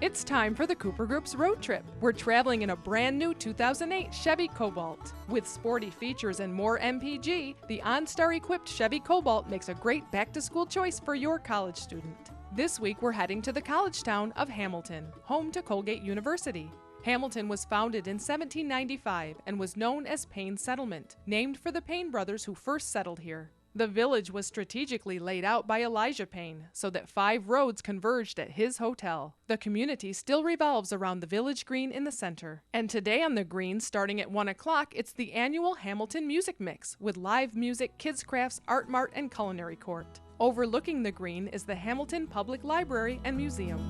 It's time for the Cooper Group's road trip. We're traveling in a brand new 2008 Chevy Cobalt. With sporty features and more MPG, the OnStar-equipped Chevy Cobalt makes a great back-to-school choice for your college student. This week we're heading to the college town of Hamilton, home to Colgate University. Hamilton was founded in 1795 and was known as Payne Settlement, named for the Payne brothers who first settled here. The village was strategically laid out by Elijah Payne so that 5 roads converged at his hotel. The community still revolves around the village green in the center. And today on the green, starting at 1 o'clock, it's the annual Hamilton Music Mix with live music, kids crafts, art mart, and culinary court. Overlooking the green is the Hamilton Public Library and Museum.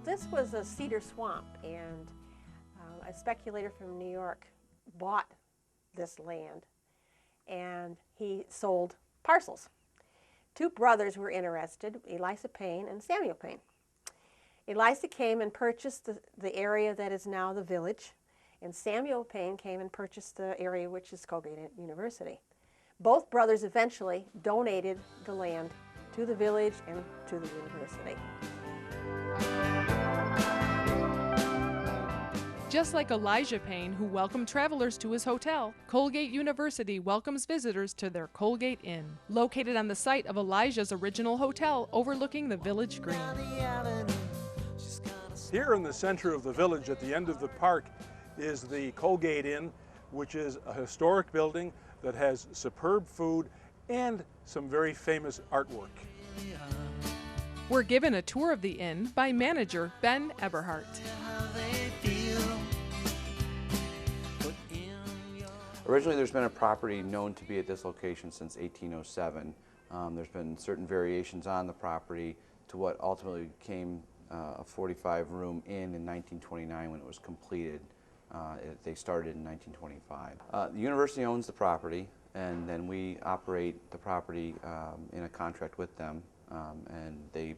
This was a cedar swamp, and a speculator from New York bought this land, and he sold parcels. 2 brothers were interested, Eliza Payne and Samuel Payne. Eliza came and purchased the area that is now the village, and Samuel Payne came and purchased the area which is Colgate University. Both brothers eventually donated the land to the village and to the university. Just like Elijah Payne, who welcomed travelers to his hotel, Colgate University welcomes visitors to their Colgate Inn, located on the site of Elijah's original hotel overlooking the village green. Here in the center of the village at the end of the park is the Colgate Inn, which is a historic building that has superb food and some very famous artwork. We're given a tour of the inn by manager Ben Eberhardt. Originally, there's been a property known to be at this location since 1807. There's been certain variations on the property to what ultimately became a 45-room inn in 1929 when it was completed. They started in 1925. The university owns the property, and then we operate the property in a contract with them. And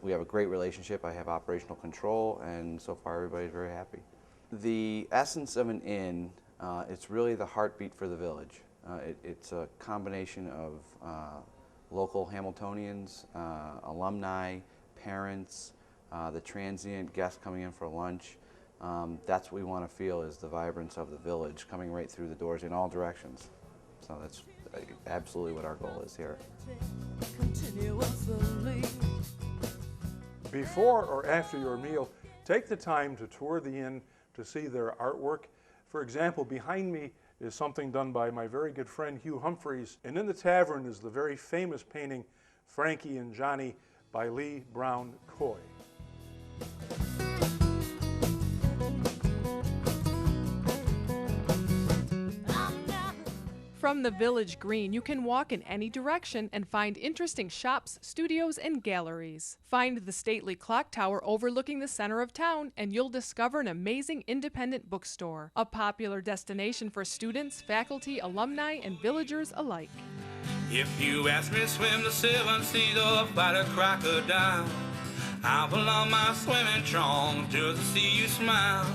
we have a great relationship. I have operational control, and so far everybody's very happy. The essence of an inn, it's really the heartbeat for the village. It's a combination of local Hamiltonians, alumni, parents, the transient guests coming in for lunch. That's what we want to feel is the vibrance of the village coming right through the doors in all directions. So that's absolutely what our goal is here. Before or after your meal, take the time to tour the inn to see their artwork. For example, behind me is something done by my very good friend Hugh Humphreys, and in the tavern is the very famous painting Frankie and Johnny by Lee Brown Coy. From the village green, you can walk in any direction and find interesting shops, studios, and galleries. Find the stately clock tower overlooking the center of town, and you'll discover an amazing independent bookstore, a popular destination for students, faculty, alumni, and villagers alike. If you ask me to swim the 7 seas or fight a crocodile, I will on my swimming trunks just to see you smile.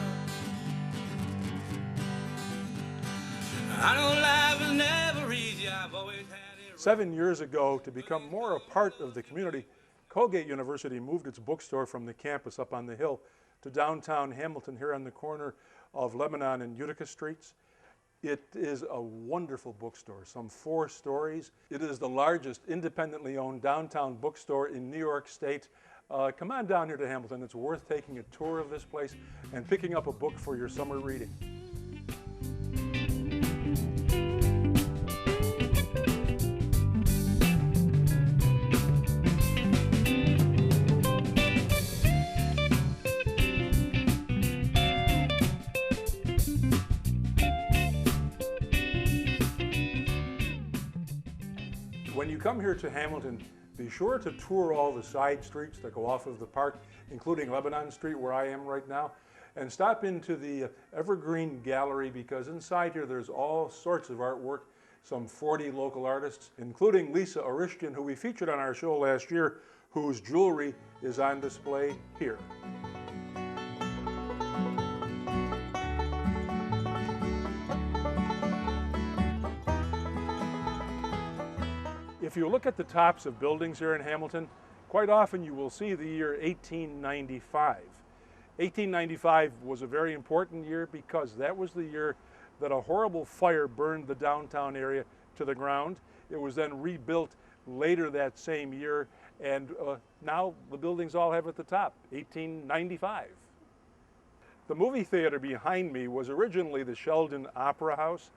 I know life is never easy, I've always had it. 7 years ago, to become more a part of the community, Colgate University moved its bookstore from the campus up on the hill to downtown Hamilton here on the corner of Lebanon and Utica Streets. It is a wonderful bookstore, some 4 stories. It is the largest independently owned downtown bookstore in New York State. Come on down here to Hamilton. It's worth taking a tour of this place and picking up a book for your summer reading. When you come here to Hamilton, be sure to tour all the side streets that go off of the park, including Lebanon Street, where I am right now, and stop into the Evergreen Gallery, because inside here there's all sorts of artwork, some 40 local artists, including Lisa Orishkin, who we featured on our show last year, whose jewelry is on display here. If you look at the tops of buildings here in Hamilton, quite often you will see the year 1895. 1895 was a very important year because that was the year that a horrible fire burned the downtown area to the ground. It was then rebuilt later that same year, and now the buildings all have at the top, 1895. The movie theater behind me was originally the Sheldon Opera House,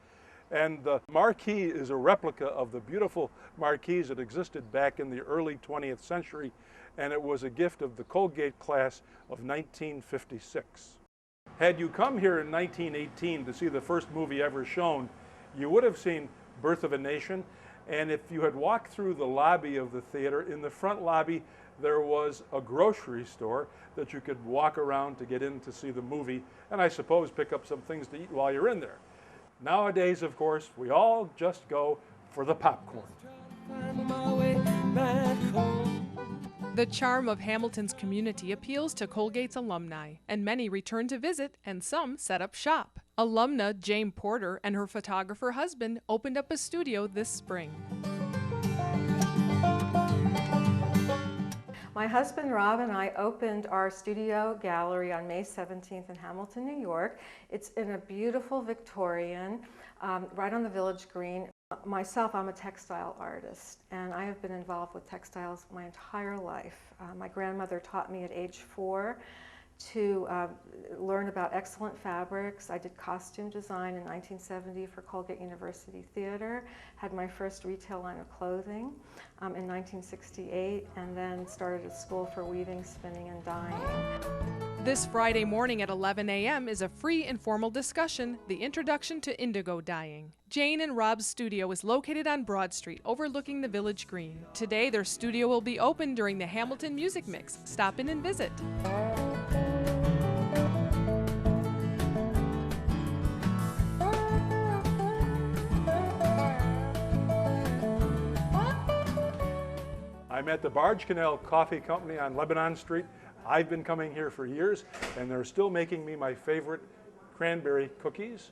and the marquee is a replica of the beautiful marquees that existed back in the early 20th century, and it was a gift of the Colgate class of 1956. Had you come here in 1918 to see the first movie ever shown, you would have seen Birth of a Nation, and if you had walked through the lobby of the theater, in the front lobby there was a grocery store that you could walk around to get in to see the movie, and I suppose pick up some things to eat while you're in there. Nowadays, of course, we all just go for the popcorn. The charm of Hamilton's community appeals to Colgate's alumni, and many return to visit and some set up shop. Alumna Jane Porter and her photographer husband opened up a studio this spring. My husband Rob and I opened our studio gallery on May 17th in Hamilton, New York. It's in a beautiful Victorian, right on the Village Green. Myself, I'm a textile artist, and I have been involved with textiles my entire life. My grandmother taught me at age 4 to learn about excellent fabrics. I did costume design in 1970 for Colgate University Theater, had my first retail line of clothing in 1968, and then started a school for weaving, spinning, and dyeing. This Friday morning at 11 a.m. is a free informal discussion, The Introduction to Indigo Dyeing. Jane and Rob's studio is located on Broad Street, overlooking the Village Green. Today, their studio will be open during the Hamilton Music Mix. Stop in and visit. I'm at the Barge Canal Coffee Company on Lebanon Street. I've been coming here for years, and they're still making me my favorite cranberry cookies.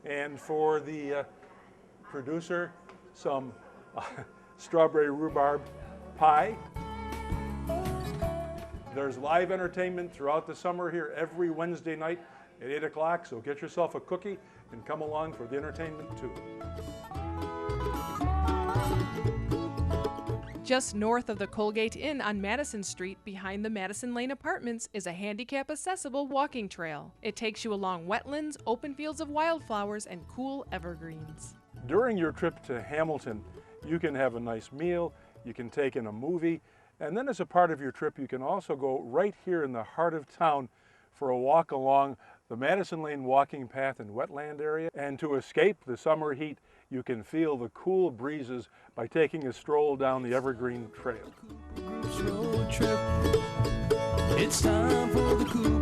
And for the producer, some strawberry rhubarb pie. There's live entertainment throughout the summer here every Wednesday night at 8 o'clock, so get yourself a cookie and come along for the entertainment too. Just north of the Colgate Inn on Madison Street, behind the Madison Lane Apartments, is a handicap-accessible walking trail. It takes you along wetlands, open fields of wildflowers, and cool evergreens. During your trip to Hamilton, you can have a nice meal, you can take in a movie, and then as a part of your trip, you can also go right here in the heart of town for a walk along the Madison Lane walking path and wetland area. And to escape the summer heat, you can feel the cool breezes by taking a stroll down the Evergreen Trail. Road trip. It's time for the cool